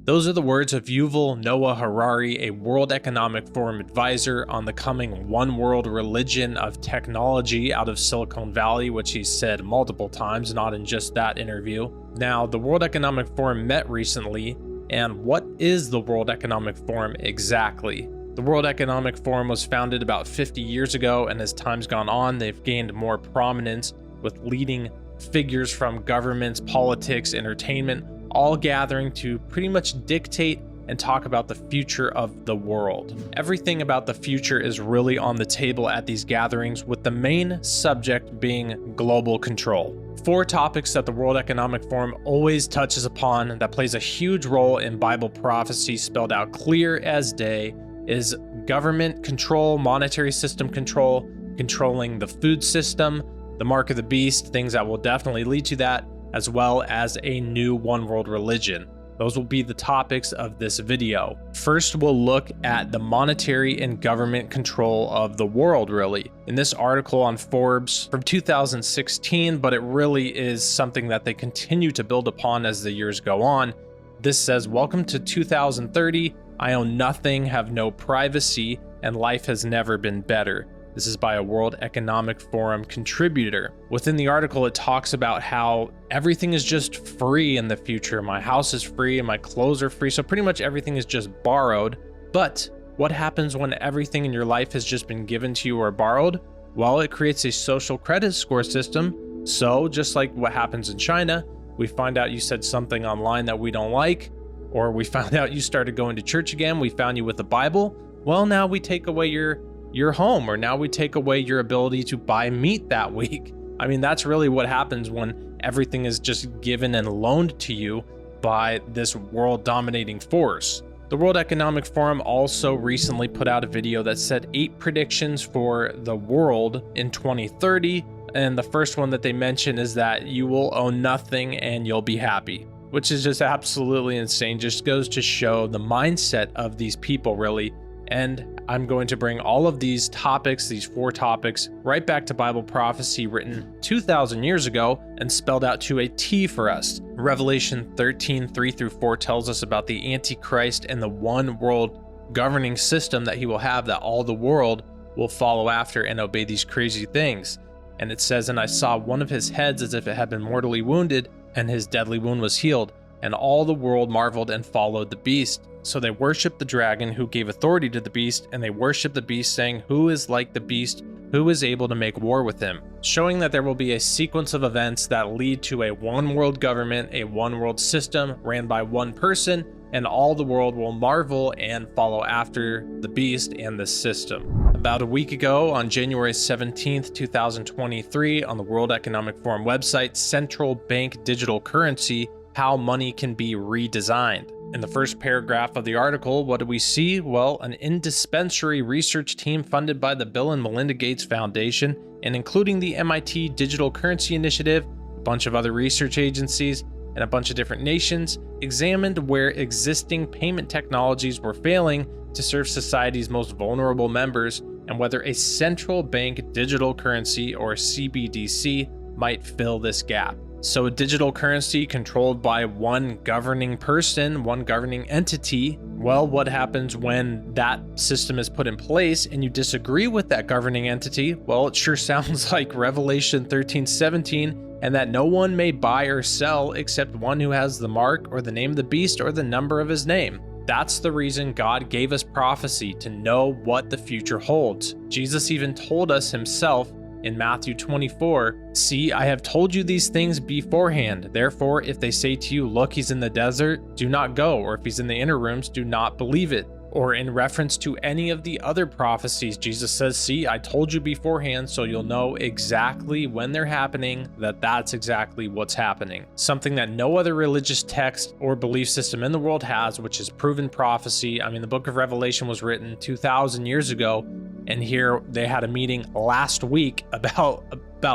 Those are the words of Yuval Noah Harari, a World Economic Forum advisor on the coming one world religion of technology out of Silicon Valley, which he said multiple times, not in just that interview. Now, the World Economic Forum met recently, and what is the World Economic Forum exactly? The World Economic Forum was founded about 50 years ago, and as time's gone on, they've gained more prominence with leading figures from governments, politics, entertainment, all gathering to pretty much dictate and talk about the future of the world. Everything about the future is really on the table at these gatherings, with the main subject being global control. 4 topics that the World Economic Forum always touches upon that plays a huge role in Bible prophecy spelled out clear as day is government control, monetary system control, controlling the food system, the mark of the beast, things that will definitely lead to that, as well as a new one world religion. Those will be the topics of this video. First, we'll look at the monetary and government control of the world, really. In this article on Forbes from 2016, but it really is something that they continue to build upon as the years go on. This says, "Welcome to 2030. I own nothing, have no privacy, and life has never been better." This is by a World Economic Forum contributor. Within the article, it talks about how everything is just free in the future. My house is free and my clothes are free. So pretty much everything is just borrowed. But what happens when everything in your life has just been given to you or borrowed? Well, it creates a social credit score system. So just like what happens in China, we find out you said something online that we don't like, or we found out you started going to church again. We found you with the Bible. Well, now we take away your home, or now we take away your ability to buy meat that week. I mean, that's really what happens when everything is just given and loaned to you by this world dominating force. The World Economic Forum also recently put out a video that said 8 predictions for the world in 2030. And the first one that they mention is that you will own nothing and you'll be happy, which is just absolutely insane. Just goes to show the mindset of these people, really. And I'm going to bring all of these topics, these 4 topics, right back to Bible prophecy written 2,000 years ago and spelled out to a T for us. Revelation 13, 3-4 tells us about the Antichrist and the one world governing system that he will have, that all the world will follow after and obey these crazy things. And it says, "And I saw one of his heads as if it had been mortally wounded, and his deadly wound was healed. And all the world marveled and followed the beast. So they worshiped the dragon who gave authority to the beast, and they worshiped the beast, saying, 'Who is like the beast? Who is able to make war with him?'" Showing that there will be a sequence of events that lead to a one world government, a one world system ran by one person, and all the world will marvel and follow after the beast and the system. About a week ago, on January 17th, 2023, on the World Economic Forum website, Central Bank Digital Currency, How Money Can Be Redesigned. In the first paragraph of the article, what do we see? Well, an indispensary research team funded by the Bill and Melinda Gates Foundation, and including the MIT Digital Currency Initiative, a bunch of other research agencies, and a bunch of different nations, examined where existing payment technologies were failing to serve society's most vulnerable members, and whether a central bank digital currency, or CBDC, might fill this gap. So a digital currency controlled by one governing person, one governing entity. Well, what happens when that system is put in place and you disagree with that governing entity? Well, it sure sounds like Revelation 13:17, and that no one may buy or sell except one who has the mark or the name of the beast or the number of his name. That's the reason God gave us prophecy, to know what the future holds. Jesus even told us himself in Matthew 24, "See, I have told you these things beforehand. Therefore, if they say to you, 'Look, he's in the desert,' do not go, or if he's in the inner rooms, do not believe it." Or in reference to any of the other prophecies, Jesus says, "See, I told you beforehand, so you'll know exactly when they're happening, that's exactly what's happening." Something that no other religious text or belief system in the world has, which is proven prophecy. I mean, the book of Revelation was written 2,000 years ago, and here they had a meeting last week about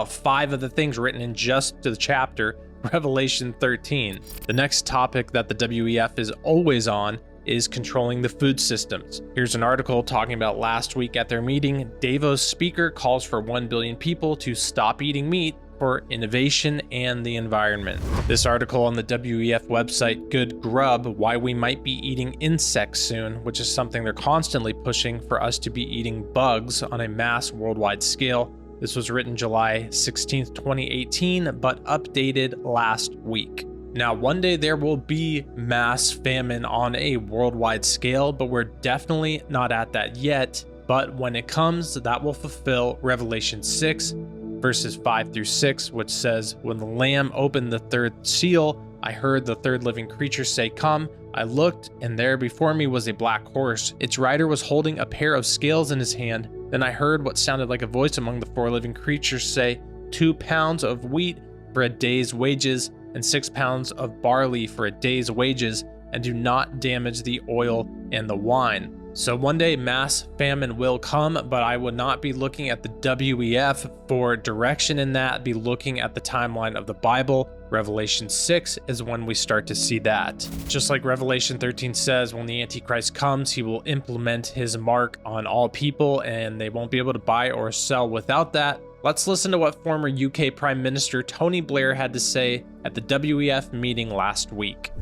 5 of the things written in just the chapter, Revelation 13. The next topic that the WEF is always on is controlling the food systems. Here's an article talking about last week at their meeting. Davos speaker calls for 1 billion people to stop eating meat, for innovation and the environment. This article on the WEF website Good Grub, why we might be eating insects soon, which is something they're constantly pushing for us to be eating bugs on a mass worldwide scale. This was written July 16th, 2018, but updated last week. Now, one day there will be mass famine on a worldwide scale, but we're definitely not at that yet. But when it comes, that will fulfill Revelation 6, verses 5 through 6, which says, "When the Lamb opened the third seal, I heard the third living creature say, 'Come.' I looked, and there before me was a black horse. Its rider was holding a pair of scales in his hand. Then I heard what sounded like a voice among the four living creatures say, 2 pounds of wheat for a day's wages, and 6 pounds of barley for a day's wages, and do not damage the oil and the wine." So one day mass famine will come, but I would not be looking at the WEF for direction in that, be looking at the timeline of the Bible. Revelation 6 is when we start to see that. Just like Revelation 13 says, when the Antichrist comes, he will implement his mark on all people and they won't be able to buy or sell without that. Let's listen to what former UK Prime Minister Tony Blair had to say at the WEF meeting last week.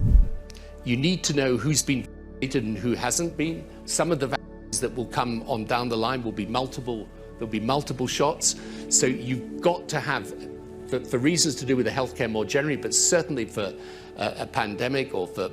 You need to know who's been vaccinated and who hasn't been. Some of the vaccines that will come on down the line will be multiple, there'll be multiple shots. So you've got to have, for reasons to do with the healthcare more generally, but certainly for a pandemic or for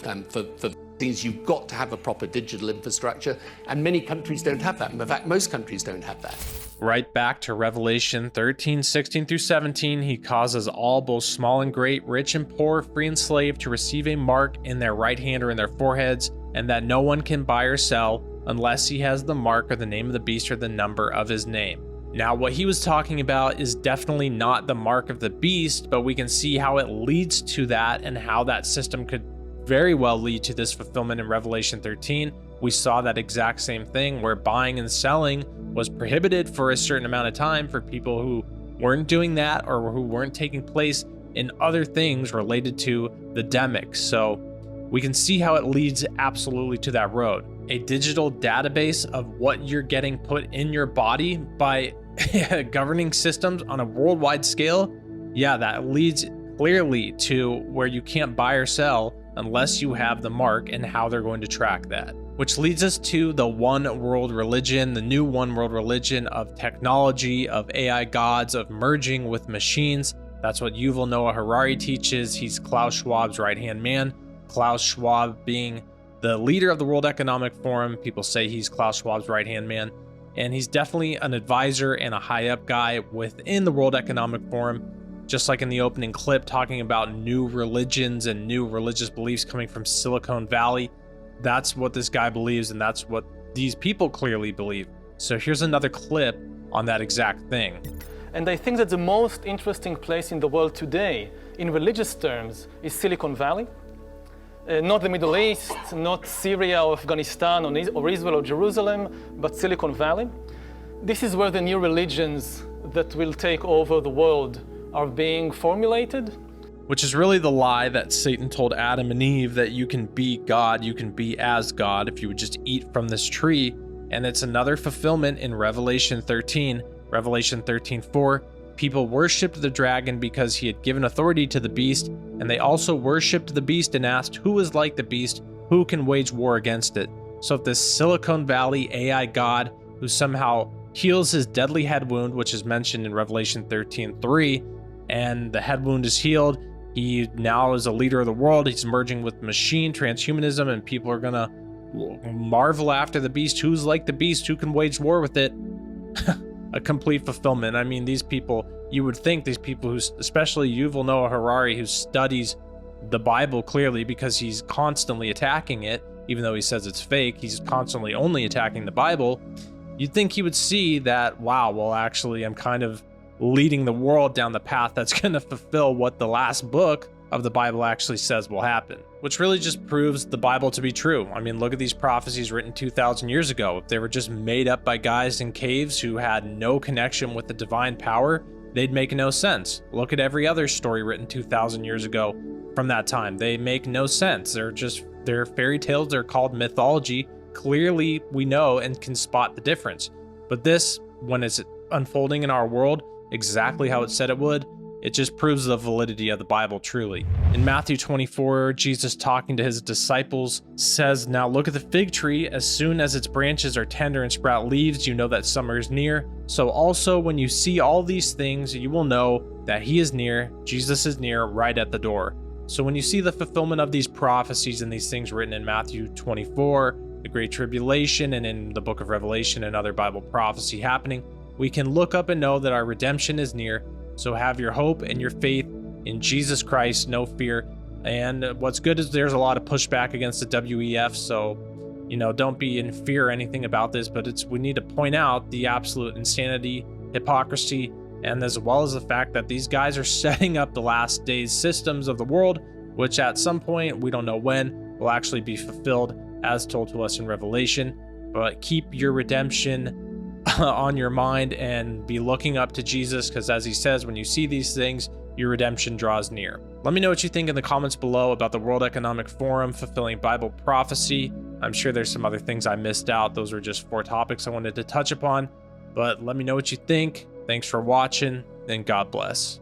vaccines, you've got to have a proper digital infrastructure. And many countries don't have that. In fact, most countries don't have that. Right back to Revelation 13, 16 through 17, he causes all, both small and great, rich and poor, free and slave, to receive a mark in their right hand or in their foreheads, and that no one can buy or sell unless he has the mark or the name of the beast or the number of his name. Now, what he was talking about is definitely not the mark of the beast, but we can see how it leads to that and how that system could very well lead to this fulfillment in Revelation 13. We saw that exact same thing where buying and selling was prohibited for a certain amount of time for people who weren't doing that or who weren't taking place in other things related to the demic. So we can see how it leads absolutely to that road. A digital database of what you're getting put in your body by governing systems on a worldwide scale. Yeah, that leads clearly to where you can't buy or sell unless you have the mark and how they're going to track that. Which leads us to the one world religion, the new one world religion of technology, of AI gods, of merging with machines. That's what Yuval Noah Harari teaches. He's Klaus Schwab's right-hand man. Klaus Schwab being the leader of the World Economic Forum. People say he's Klaus Schwab's right-hand man. And he's definitely an advisor and a high-up guy within the World Economic Forum. Just like in the opening clip, talking about new religions and new religious beliefs coming from Silicon Valley. That's what this guy believes, and that's what these people clearly believe. So here's another clip on that exact thing. And I think that the most interesting place in the world today, in religious terms, is Silicon Valley. Not the Middle East, not Syria or Afghanistan or Israel or Jerusalem, but Silicon Valley. This is where the new religions that will take over the world are being formulated. Which is really the lie that Satan told Adam and Eve, that you can be God, you can be as God if you would just eat from this tree. And it's another fulfillment in Revelation 13. Revelation 13:4, people worshipped the dragon because he had given authority to the beast, and they also worshipped the beast and asked, who is like the beast, who can wage war against it? So if this Silicon Valley AI god who somehow heals his deadly head wound, which is mentioned in Revelation 13:3, and the head wound is healed, he now is a leader of the world, he's merging with machine transhumanism, and people are gonna marvel after the beast, who's like the beast, who can wage war with it. A complete fulfillment. I mean, these people, you would think these people who, especially Yuval Noah Harari, who studies the Bible clearly because he's constantly attacking it, even though he says it's fake, he's constantly only attacking the Bible. You'd think he would see that, wow, well, actually, I'm kind of leading the world down the path that's going to fulfill what the last book of the Bible actually says will happen, which really just proves the Bible to be true. I mean, look at these prophecies written 2,000 years ago. If they were just made up by guys in caves who had no connection with the divine power, they'd make no sense. Look at every other story written 2,000 years ago from that time. They make no sense. They're fairy tales. They're called mythology. Clearly, we know and can spot the difference. But this, when it's unfolding in our world, exactly how it said it would. It just proves the validity of the Bible truly. In Matthew 24, Jesus talking to his disciples says, "Now look at the fig tree. As soon as its branches are tender and sprout leaves, you know that summer is near. So also when you see all these things, you will know that he is near, Jesus is near, right at the door." So when you see the fulfillment of these prophecies and these things written in Matthew 24, the Great Tribulation, and in the book of Revelation and other Bible prophecy happening, we can look up and know that our redemption is near. So have your hope and your faith in Jesus Christ, no fear. And what's good is there's a lot of pushback against the WEF, so don't be in fear or anything about this, but we need to point out the absolute insanity, hypocrisy, and as well as the fact that these guys are setting up the last days systems of the world, which at some point, we don't know when, will actually be fulfilled as told to us in Revelation. But keep your redemption on your mind and be looking up to Jesus, because as he says, when you see these things, your redemption draws near. Let me know what you think in the comments below about the World Economic Forum fulfilling Bible prophecy. I'm sure there's some other things I missed out. Those were just 4 topics I wanted to touch upon, but let me know what you think. Thanks for watching, and God bless.